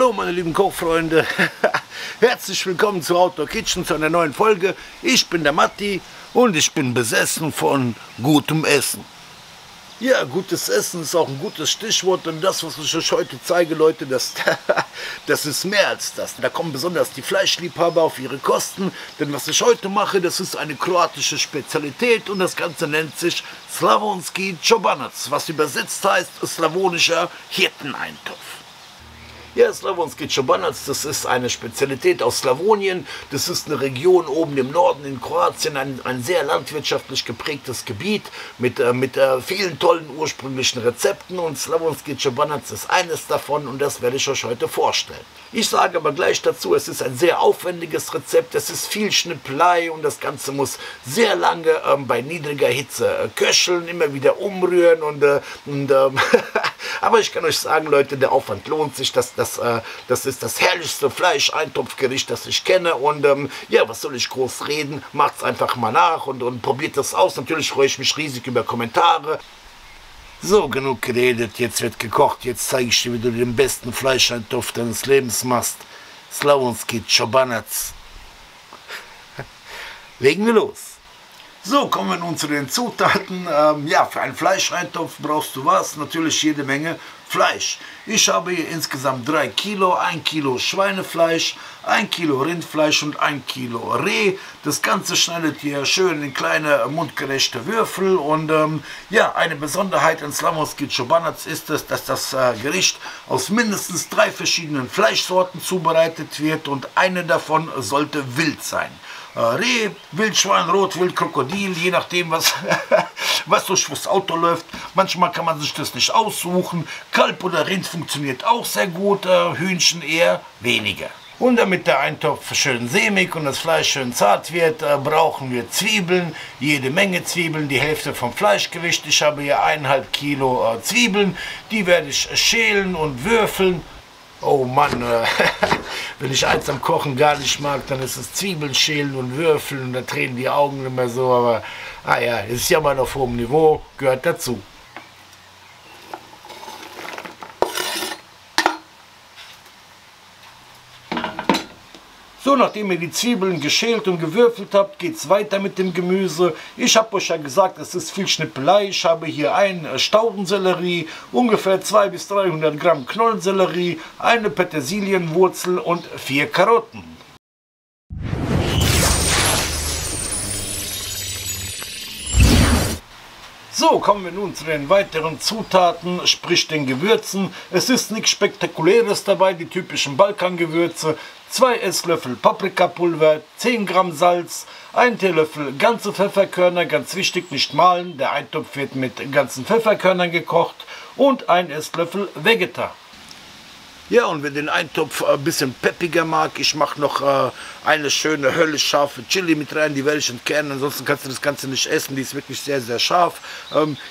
Hallo meine lieben Kochfreunde, herzlich willkommen zu Outdoor Kitchen, zu einer neuen Folge. Ich bin der Matti und ich bin besessen von gutem Essen. Ja, gutes Essen ist auch ein gutes Stichwort, und das, was ich euch heute zeige, Leute, das ist mehr als das. Da kommen besonders die Fleischliebhaber auf ihre Kosten, denn was ich heute mache, das ist eine kroatische Spezialität und das Ganze nennt sich Slavonski Čobanac, was übersetzt heißt slavonischer Hirteneintopf. Ja, Slavonski Čobanac, das ist eine Spezialität aus Slawonien. Das ist eine Region oben im Norden in Kroatien, ein sehr landwirtschaftlich geprägtes Gebiet mit vielen tollen ursprünglichen Rezepten. Und Slavonski Čobanac ist eines davon und das werde ich euch heute vorstellen. Ich sage aber gleich dazu, es ist ein sehr aufwendiges Rezept, es ist viel Schnippelei und das Ganze muss sehr lange bei niedriger Hitze köcheln, immer wieder umrühren aber ich kann euch sagen, Leute, der Aufwand lohnt sich. Das ist das herrlichste Fleischeintopfgericht, das ich kenne. Und ja, was soll ich groß reden? Macht's einfach mal nach und probiert das aus. Natürlich freue ich mich riesig über Kommentare. So, genug geredet, jetzt wird gekocht. Jetzt zeige ich dir, wie du den besten Fleischeintopf deines Lebens machst. Slavonski Čobanac. Legen wir los. So, kommen wir nun zu den Zutaten. Ja, für einen Fleischeintopf brauchst du was? Natürlich jede Menge Fleisch. Ich habe hier insgesamt 3 Kilo, 1 Kilo Schweinefleisch, 1 Kilo Rindfleisch und 1 Kilo Reh. Das Ganze schneidet ihr schön in kleine mundgerechte Würfel. Und ja, eine Besonderheit in Slavonski Čobanac ist es, dass das Gericht aus mindestens 3 verschiedenen Fleischsorten zubereitet wird und eine davon sollte wild sein. Reh, Wildschwein, Rotwild, Krokodil, je nachdem, was durch das Auto läuft. Manchmal kann man sich das nicht aussuchen. Kalb oder Rind funktioniert auch sehr gut, Hühnchen eher weniger. Und damit der Eintopf schön sämig und das Fleisch schön zart wird, brauchen wir Zwiebeln, jede Menge Zwiebeln, die Hälfte vom Fleischgewicht. Ich habe hier 1,5 Kilo Zwiebeln, die werde ich schälen und würfeln. Oh Mann, wenn ich eins am Kochen gar nicht mag, dann ist es Zwiebeln schälen und würfeln und da drehen die Augen immer so, aber ja, ist ja mal auf hohem Niveau, gehört dazu. So, nachdem ihr die Zwiebeln geschält und gewürfelt habt, geht es weiter mit dem Gemüse. Ich habe euch ja gesagt, es ist viel Schnippelei. Ich habe hier einen Staudensellerie, ungefähr 200 bis 300 Gramm Knollensellerie, eine Petersilienwurzel und 4 Karotten. So, kommen wir nun zu den weiteren Zutaten, sprich den Gewürzen. Es ist nichts Spektakuläres dabei, die typischen Balkangewürze. 2 Esslöffel Paprikapulver, 10 Gramm Salz, 1 Teelöffel ganze Pfefferkörner, ganz wichtig, nicht mahlen, der Eintopf wird mit ganzen Pfefferkörnern gekocht, und 1 Esslöffel Vegeta. Ja, und wer den Eintopf ein bisschen peppiger mag, ich mache noch eine schöne höllisch scharfe Chili mit rein, die werde ich entkernen, ansonsten kannst du das Ganze nicht essen, die ist wirklich sehr, sehr scharf.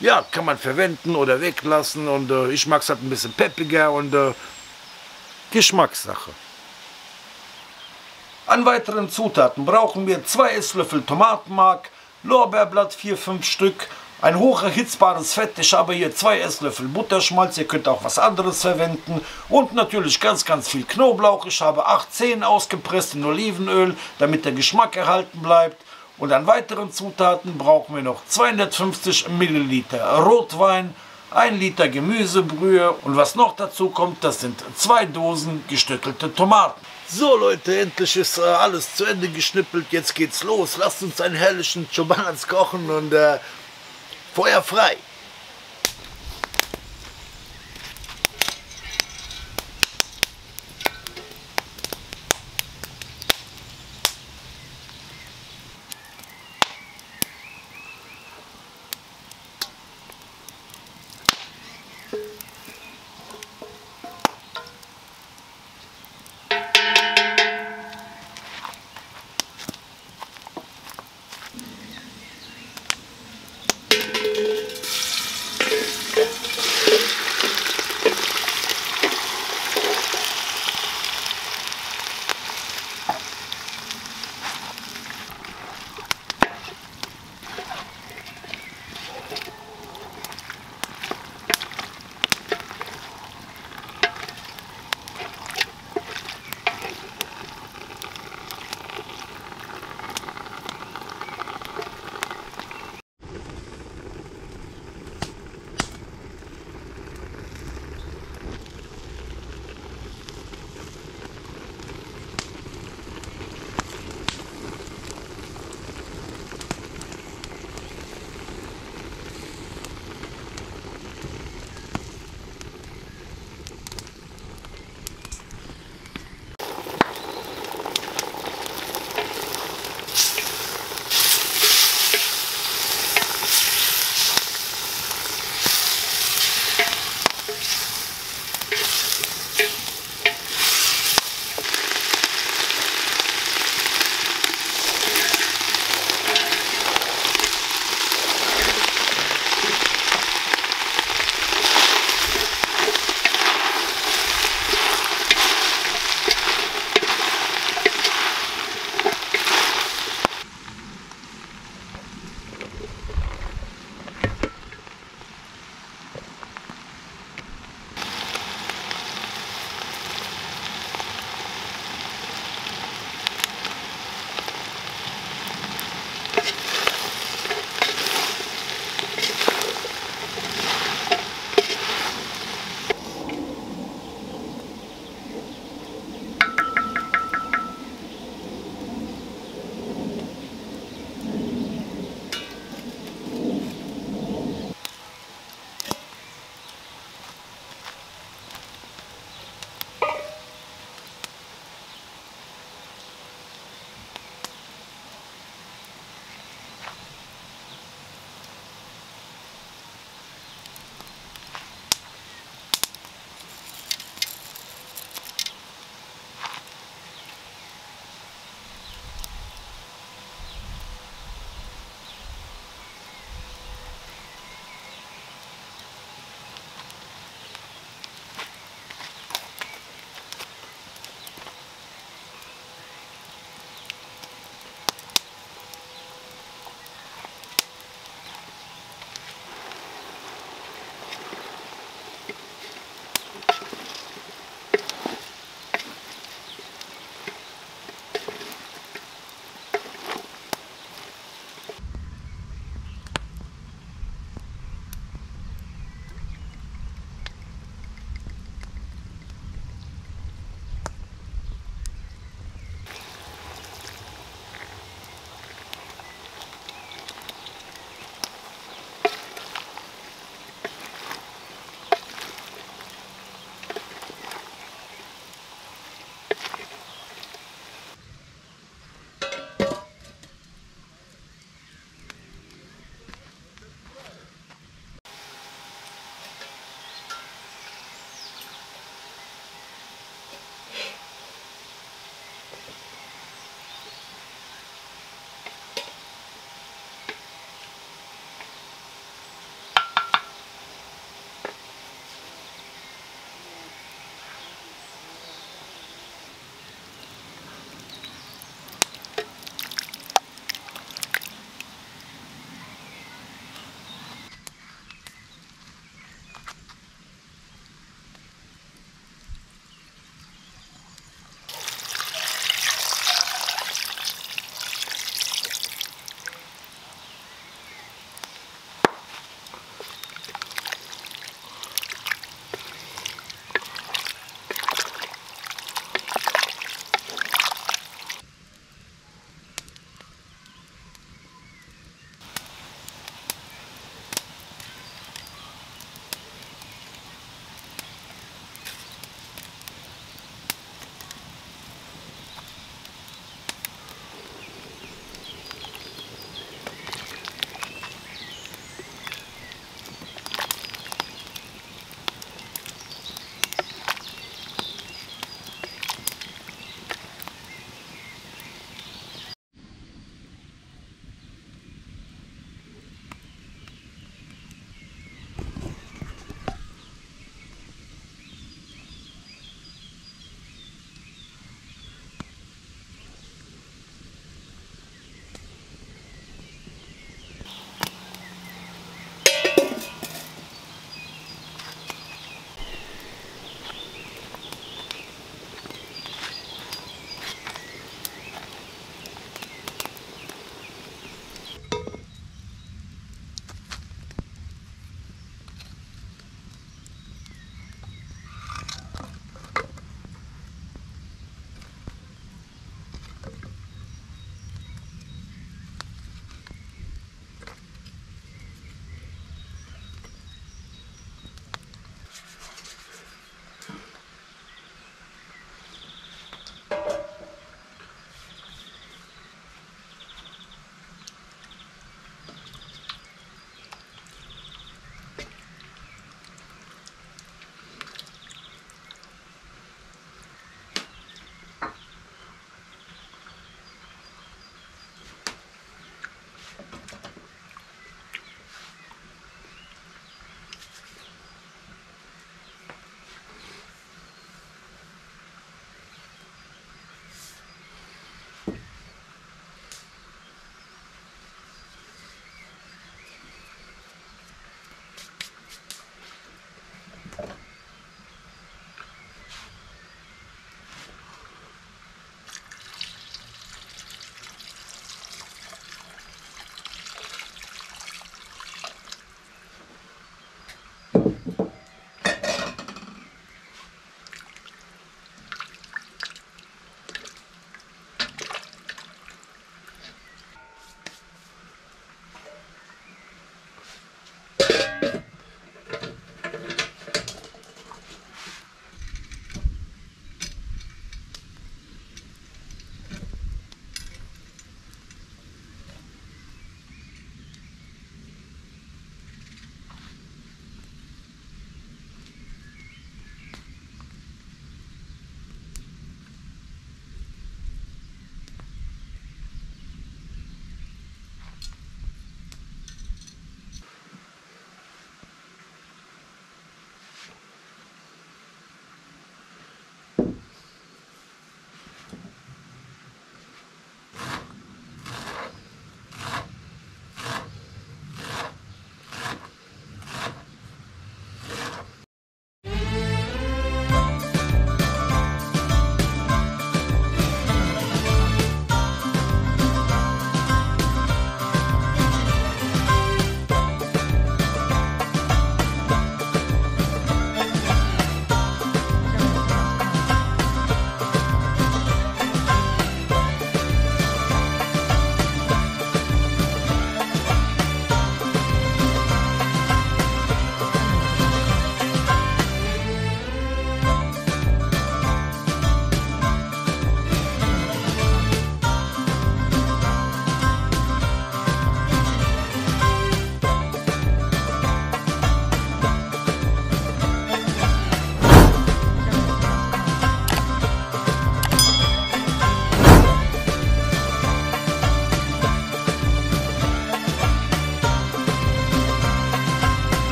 Ja, kann man verwenden oder weglassen, und ich mag es halt ein bisschen peppiger und Geschmackssache. An weiteren Zutaten brauchen wir 2 Esslöffel Tomatenmark, Lorbeerblatt 4-5 Stück, ein hocherhitzbares Fett, ich habe hier 2 Esslöffel Butterschmalz, ihr könnt auch was anderes verwenden, und natürlich ganz viel Knoblauch. Ich habe 8 Zehen ausgepresst in Olivenöl, damit der Geschmack erhalten bleibt. Und an weiteren Zutaten brauchen wir noch 250 Milliliter Rotwein, 1 Liter Gemüsebrühe, und was noch dazu kommt, das sind 2 Dosen gestückelte Tomaten. So Leute, endlich ist alles zu Ende geschnippelt, jetzt geht's los. Lasst uns einen herrlichen Čobanac kochen und Feuer frei!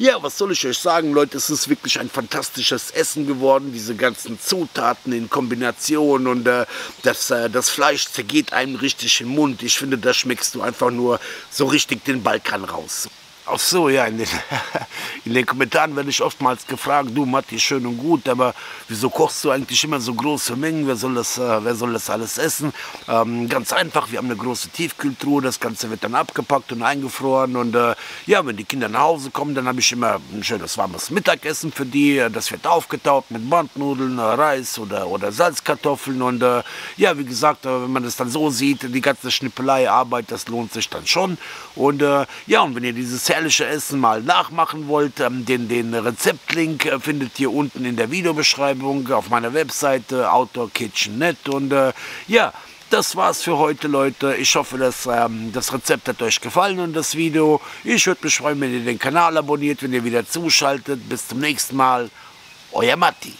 Ja, was soll ich euch sagen, Leute, es ist wirklich ein fantastisches Essen geworden, diese ganzen Zutaten in Kombination und das Fleisch zergeht einem richtig im Mund. Ich finde, da schmeckst du einfach nur so richtig den Balkan raus. Ach so, ja, in den Kommentaren werde ich oftmals gefragt, du Matti, schön und gut, aber wieso kochst du eigentlich immer so große Mengen, wer soll das alles essen? Ganz einfach, wir haben eine große Tiefkühltruhe, das Ganze wird dann abgepackt und eingefroren und ja, wenn die Kinder nach Hause kommen, dann habe ich immer ein schönes warmes Mittagessen für die, das wird aufgetaut mit Bandnudeln, Reis oder Salzkartoffeln und ja, wie gesagt, wenn man das dann so sieht, die ganze Schnippelei-Arbeit, das lohnt sich dann schon und ja, und wenn ihr dieses herrliche Essen mal nachmachen wollt, den Rezeptlink findet ihr unten in der Videobeschreibung auf meiner Webseite outdoorkitchen.net und ja, das war's für heute, Leute. Ich hoffe, dass das Rezept hat euch gefallen und das Video. Ich würde mich freuen, wenn ihr den Kanal abonniert, wenn ihr wieder zuschaltet. Bis zum nächsten Mal. Euer Matti.